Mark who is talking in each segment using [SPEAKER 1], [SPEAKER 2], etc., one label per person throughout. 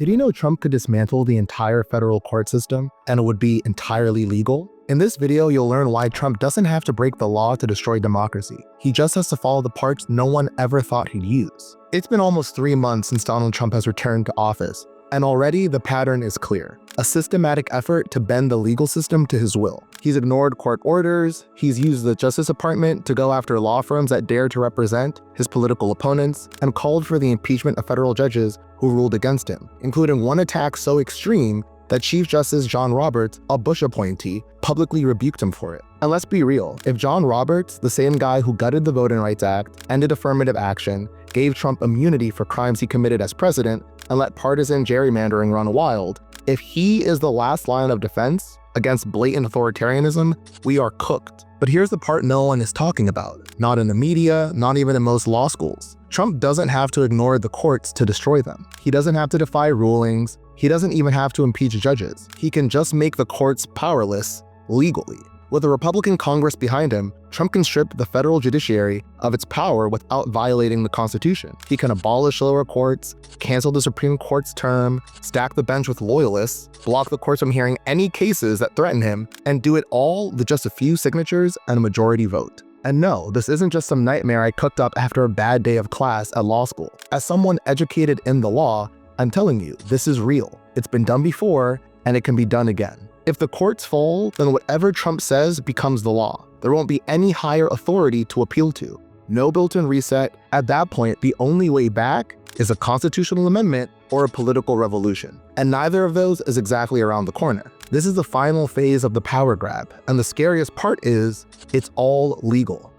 [SPEAKER 1] Did you know Trump could dismantle the entire federal court system and it would be entirely legal? In this video, you'll learn why Trump doesn't have to break the law to destroy democracy. He just has to follow the parts no one ever thought he'd use. It's been almost 3 months since Donald Trump has returned to office, and already the pattern is clear. A systematic effort to bend the legal system to his will. He's ignored court orders, he's used the Justice Department to go after law firms that dare to represent his political opponents, and called for the impeachment of federal judges who ruled against him, including one attack so extreme that Chief Justice John Roberts, a Bush appointee, publicly rebuked him for it. And let's be real, if John Roberts, the same guy who gutted the Voting Rights Act, ended affirmative action, gave Trump immunity for crimes he committed as president, and let partisan gerrymandering run wild, if he is the last line of defense against blatant authoritarianism, we are cooked. But here's the part no one is talking about. Not in the media, not even in most law schools. Trump doesn't have to ignore the courts to destroy them. He doesn't have to defy rulings. He doesn't even have to impeach judges. He can just make the courts powerless legally. With a Republican Congress behind him, Trump can strip the federal judiciary of its power without violating the Constitution. He can abolish lower courts, cancel the Supreme Court's term, stack the bench with loyalists, block the courts from hearing any cases that threaten him, and do it all with just a few signatures and a majority vote. And no, this isn't just some nightmare I cooked up after a bad day of class at law school. As someone educated in the law, I'm telling you, this is real. It's been done before, and it can be done again. If the courts fall, then whatever Trump says becomes the law. There won't be any higher authority to appeal to. No built-in reset. At that point, the only way back is a constitutional amendment or a political revolution. And neither of those is exactly around the corner. This is the final phase of the power grab, and the scariest part is, it's all legal.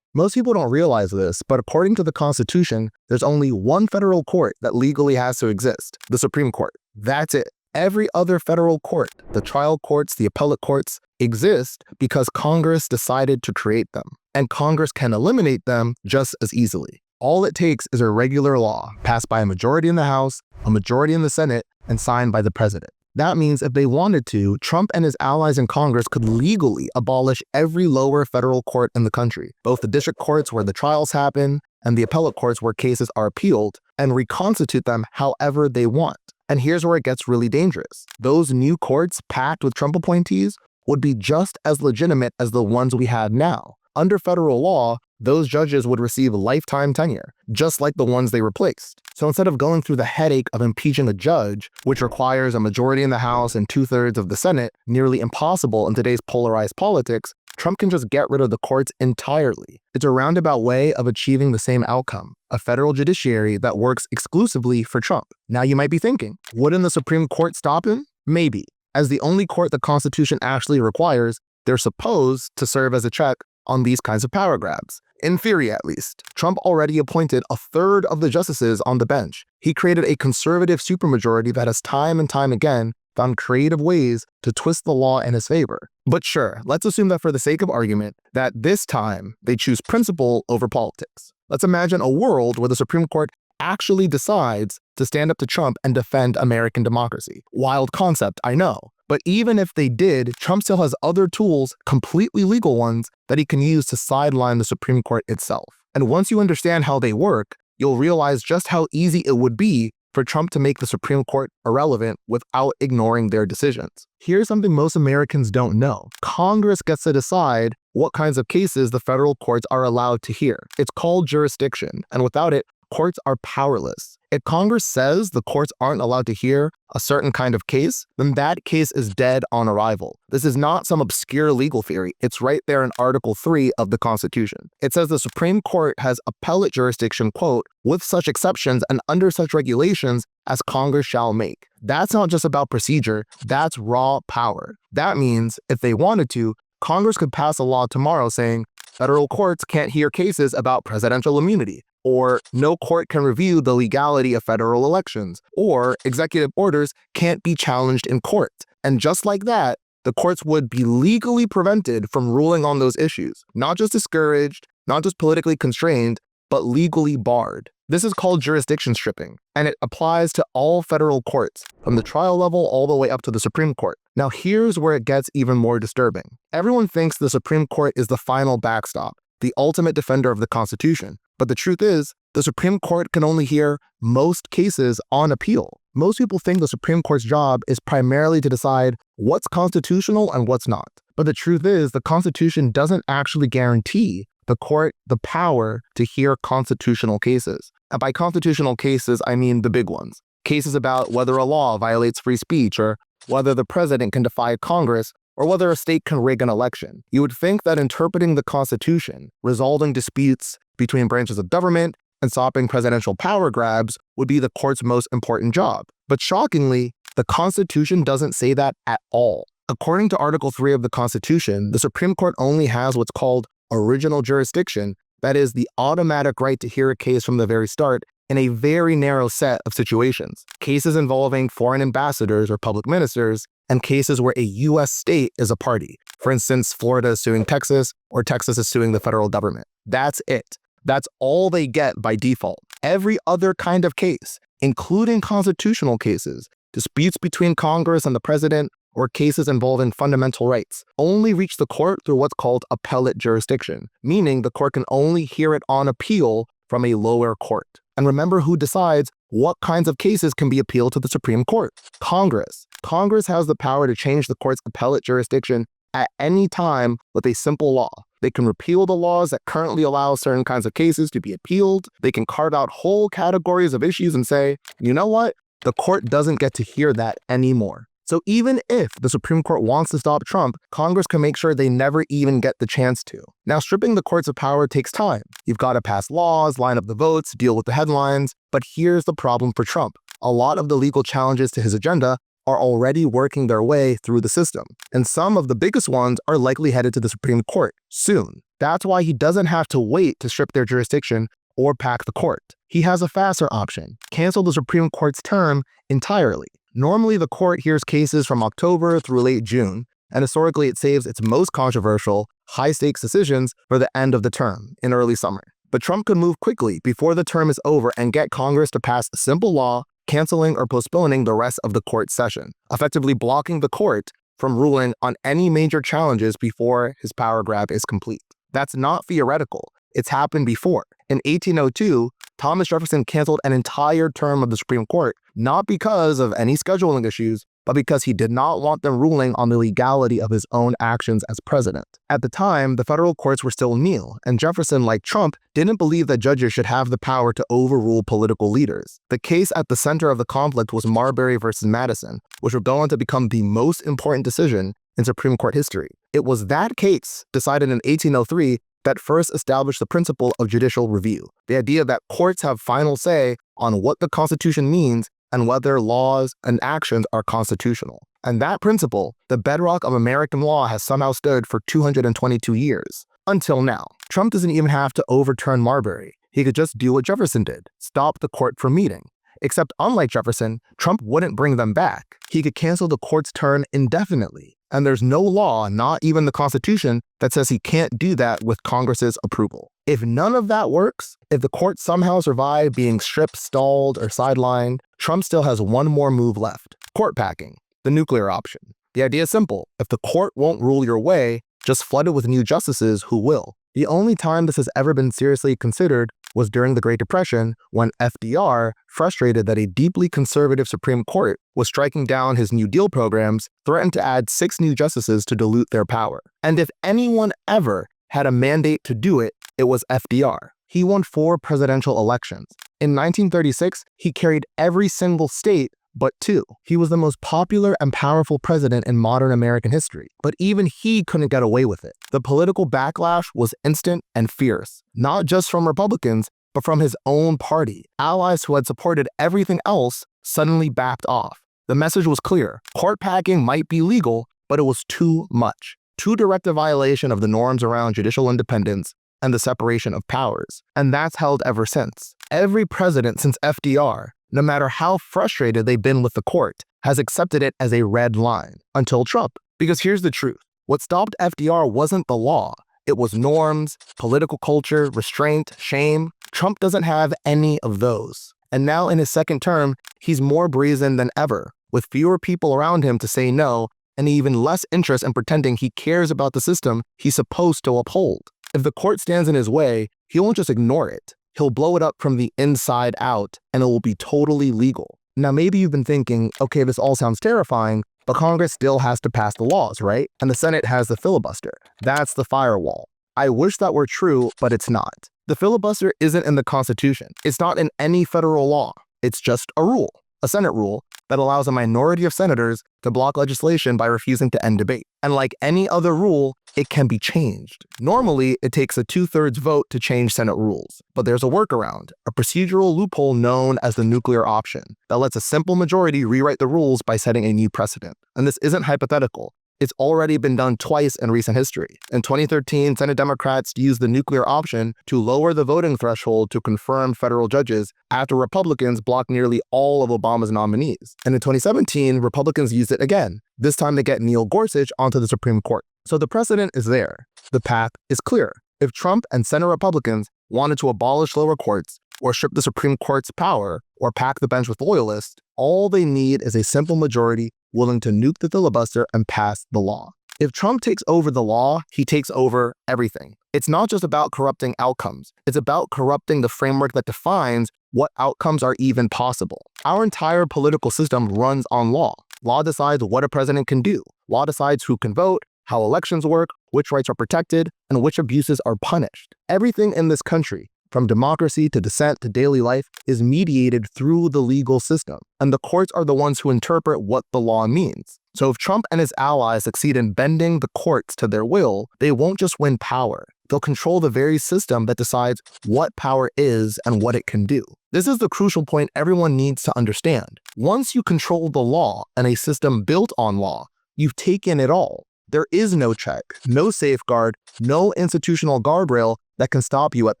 [SPEAKER 1] Most people don't realize this, but according to the Constitution, there's only one federal court that legally has to exist, the Supreme Court. That's it. Every other federal court, the trial courts, the appellate courts, exist because Congress decided to create them, and Congress can eliminate them just as easily. All it takes is a regular law passed by a majority in the House, a majority in the Senate, and signed by the president. That means if they wanted to, Trump and his allies in Congress could legally abolish every lower federal court in the country, both the district courts where the trials happen and the appellate courts where cases are appealed, and reconstitute them however they want. And here's where it gets really dangerous. Those new courts packed with Trump appointees would be just as legitimate as the ones we had now. Under federal law, those judges would receive lifetime tenure, just like the ones they replaced. So instead of going through the headache of impeaching a judge, which requires a majority in the House and 2/3 of the Senate, nearly impossible in today's polarized politics, Trump can just get rid of the courts entirely. It's a roundabout way of achieving the same outcome, a federal judiciary that works exclusively for Trump. Now you might be thinking, wouldn't the Supreme Court stop him? Maybe. As the only court the Constitution actually requires, they're supposed to serve as a check on these kinds of power grabs. In theory, at least. Trump already appointed 1/3 of the justices on the bench. He created a conservative supermajority that has time and time again found creative ways to twist the law in his favor. But sure, let's assume that for the sake of argument, that this time they choose principle over politics. Let's imagine a world where the Supreme Court actually decides to stand up to Trump and defend American democracy. Wild concept, I know. But even if they did, Trump still has other tools, completely legal ones, that he can use to sideline the Supreme Court itself. And once you understand how they work, you'll realize just how easy it would be for Trump to make the Supreme Court irrelevant without ignoring their decisions. Here's something most Americans don't know. Congress gets to decide what kinds of cases the federal courts are allowed to hear. It's called jurisdiction, and without it, courts are powerless. If Congress says the courts aren't allowed to hear a certain kind of case, then that case is dead on arrival. This is not some obscure legal theory. It's right there in Article 3 of the Constitution. It says the Supreme Court has appellate jurisdiction, quote, with such exceptions and under such regulations as Congress shall make. That's not just about procedure, that's raw power. That means if they wanted to, Congress could pass a law tomorrow saying federal courts can't hear cases about presidential immunity, or no court can review the legality of federal elections, or executive orders can't be challenged in court. And just like that, the courts would be legally prevented from ruling on those issues, not just discouraged, not just politically constrained, but legally barred. This is called jurisdiction stripping, and it applies to all federal courts, from the trial level all the way up to the Supreme Court. Now here's where it gets even more disturbing. Everyone thinks the Supreme Court is the final backstop, the ultimate defender of the Constitution. But the truth is, the Supreme Court can only hear most cases on appeal. Most people think the Supreme Court's job is primarily to decide what's constitutional and what's not. But the truth is, the Constitution doesn't actually guarantee the court the power to hear constitutional cases. And by constitutional cases, I mean the big ones. Cases about whether a law violates free speech, or whether the president can defy Congress, or whether a state can rig an election. You would think that interpreting the Constitution, resolving disputes between branches of government, and stopping presidential power grabs would be the court's most important job. But shockingly, the Constitution doesn't say that at all. According to Article 3 of the Constitution, the Supreme Court only has what's called original jurisdiction, that is, the automatic right to hear a case from the very start in a very narrow set of situations. Cases involving foreign ambassadors or public ministers, and cases where a U.S. state is a party. For instance, Florida is suing Texas, or Texas is suing the federal government. That's it. That's all they get by default. Every other kind of case, including constitutional cases, disputes between Congress and the president, or cases involving fundamental rights, only reach the court through what's called appellate jurisdiction, meaning the court can only hear it on appeal from a lower court. And remember who decides what kinds of cases can be appealed to the Supreme Court? Congress. Congress has the power to change the court's appellate jurisdiction at any time with a simple law. They can repeal the laws that currently allow certain kinds of cases to be appealed. They can carve out whole categories of issues and say, you know what? The court doesn't get to hear that anymore. So even if the Supreme Court wants to stop Trump, Congress can make sure they never even get the chance to. Now, stripping the courts of power takes time. You've got to pass laws, line up the votes, deal with the headlines. But here's the problem for Trump. A lot of the legal challenges to his agenda are already working their way through the system. And some of the biggest ones are likely headed to the Supreme Court soon. That's why he doesn't have to wait to strip their jurisdiction or pack the court. He has a faster option: cancel the Supreme Court's term entirely. Normally, the court hears cases from October through late June, and historically it saves its most controversial, high-stakes decisions for the end of the term, in early summer. But Trump could move quickly before the term is over and get Congress to pass a simple law canceling or postponing the rest of the court session, effectively blocking the court from ruling on any major challenges before his power grab is complete. That's not theoretical. It's happened before. In 1802, Thomas Jefferson canceled an entire term of the Supreme Court, not because of any scheduling issues, but because he did not want them ruling on the legality of his own actions as president. At the time, the federal courts were still new, and Jefferson, like Trump, didn't believe that judges should have the power to overrule political leaders. The case at the center of the conflict was Marbury versus Madison, which would go on to become the most important decision in Supreme Court history. It was that case, decided in 1803, that first established the principle of judicial review, the idea that courts have final say on what the Constitution means and whether laws and actions are constitutional. And that principle, the bedrock of American law, has somehow stood for 222 years. Until now. Trump doesn't even have to overturn Marbury. He could just do what Jefferson did: stop the court from meeting. Except unlike Jefferson, Trump wouldn't bring them back. He could cancel the court's term indefinitely. And there's no law, not even the Constitution, that says he can't do that with Congress's approval. If none of that works, if the court somehow survived being stripped, stalled, or sidelined, Trump still has one more move left: court packing, the nuclear option. The idea is simple: if the court won't rule your way, just flood it with new justices who will. The only time this has ever been seriously considered was during the Great Depression, when FDR, frustrated that a deeply conservative Supreme Court was striking down his New Deal programs, threatened to add 6 new justices to dilute their power. And if anyone ever had a mandate to do it, it was FDR. He won 4 presidential elections. In 1936, he carried every single state but 2. He was the most popular and powerful president in modern American history, but even he couldn't get away with it. The political backlash was instant and fierce, not just from Republicans, but from his own party. Allies who had supported everything else suddenly backed off. The message was clear: court packing might be legal, but it was too much. Too direct a violation of the norms around judicial independence and the separation of powers. And that's held ever since. Every president since FDR, no matter how frustrated they've been with the court, has accepted it as a red line, until Trump. Because here's the truth: what stopped FDR wasn't the law. It was norms, political culture, restraint, shame. Trump doesn't have any of those. And now in his second term, he's more brazen than ever, with fewer people around him to say no, and even less interest in pretending he cares about the system he's supposed to uphold. If the court stands in his way, he won't just ignore it. He'll blow it up from the inside out, and it will be totally legal. Now maybe you've been thinking, okay, this all sounds terrifying, but Congress still has to pass the laws, right? And the Senate has the filibuster. That's the firewall. I wish that were true, but it's not. The filibuster isn't in the Constitution. It's not in any federal law. It's just a rule, a Senate rule, that allows a minority of senators to block legislation by refusing to end debate. And like any other rule, it can be changed. Normally, it takes a 2/3 vote to change Senate rules. But there's a workaround, a procedural loophole known as the nuclear option, that lets a simple majority rewrite the rules by setting a new precedent. And this isn't hypothetical. It's already been done twice in recent history. In 2013, Senate Democrats used the nuclear option to lower the voting threshold to confirm federal judges after Republicans blocked nearly all of Obama's nominees. And in 2017, Republicans used it again, this time to get Neil Gorsuch onto the Supreme Court. So the precedent is there. The path is clear. If Trump and Senate Republicans wanted to abolish lower courts, or strip the Supreme Court's power, or pack the bench with loyalists, all they need is a simple majority willing to nuke the filibuster and pass the law. If Trump takes over the law, he takes over everything. It's not just about corrupting outcomes. It's about corrupting the framework that defines what outcomes are even possible. Our entire political system runs on law. Law decides what a president can do. Law decides who can vote, how elections work, which rights are protected, and which abuses are punished. Everything in this country, from democracy to dissent to daily life, is mediated through the legal system, and the courts are the ones who interpret what the law means. So if Trump and his allies succeed in bending the courts to their will, they won't just win power. They'll control the very system that decides what power is and what it can do. This is the crucial point everyone needs to understand. Once you control the law and a system built on law, you've taken it all. There is no check, no safeguard, no institutional guardrail that can stop you at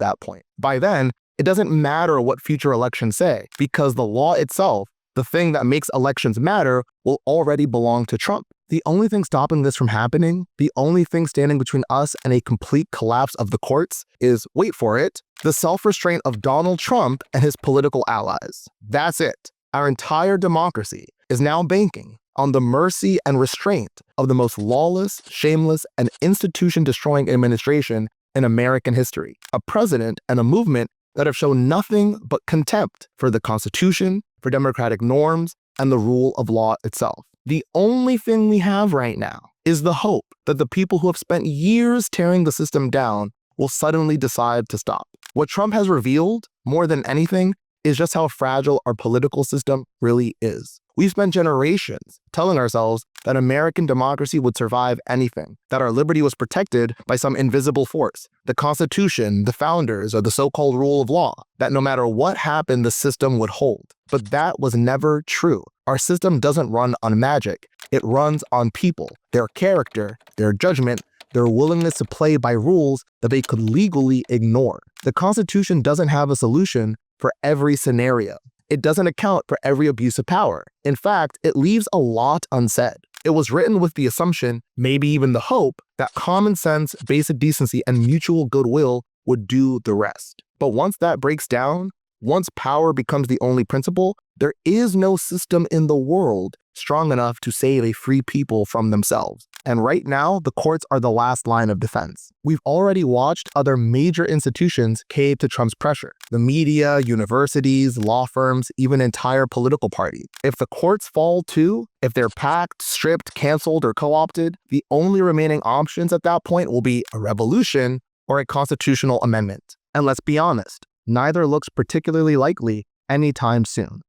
[SPEAKER 1] that point. By then, it doesn't matter what future elections say, because the law itself, the thing that makes elections matter, will already belong to Trump. The only thing stopping this from happening, the only thing standing between us and a complete collapse of the courts is, wait for it, the self-restraint of Donald Trump and his political allies. That's it. Our entire democracy is now banking on the mercy and restraint of the most lawless, shameless, and institution-destroying administration in American history, a president and a movement that have shown nothing but contempt for the Constitution, for democratic norms, and the rule of law itself. The only thing we have right now is the hope that the people who have spent years tearing the system down will suddenly decide to stop. What Trump has revealed, more than anything, is just how fragile our political system really is. We've spent generations telling ourselves that American democracy would survive anything, that our liberty was protected by some invisible force, the Constitution, the founders, or the so-called rule of law, that no matter what happened, the system would hold. But that was never true. Our system doesn't run on magic. It runs on people, their character, their judgment, their willingness to play by rules that they could legally ignore. The Constitution doesn't have a solution for every scenario. It doesn't account for every abuse of power. In fact, it leaves a lot unsaid. It was written with the assumption, maybe even the hope, that common sense, basic decency, and mutual goodwill would do the rest. But once that breaks down, once power becomes the only principle, there is no system in the world strong enough to save a free people from themselves. And right now, the courts are the last line of defense. We've already watched other major institutions cave to Trump's pressure. The media, universities, law firms, even entire political parties. If the courts fall too, if they're packed, stripped, canceled, or co-opted, the only remaining options at that point will be a revolution or a constitutional amendment. And let's be honest, neither looks particularly likely anytime soon.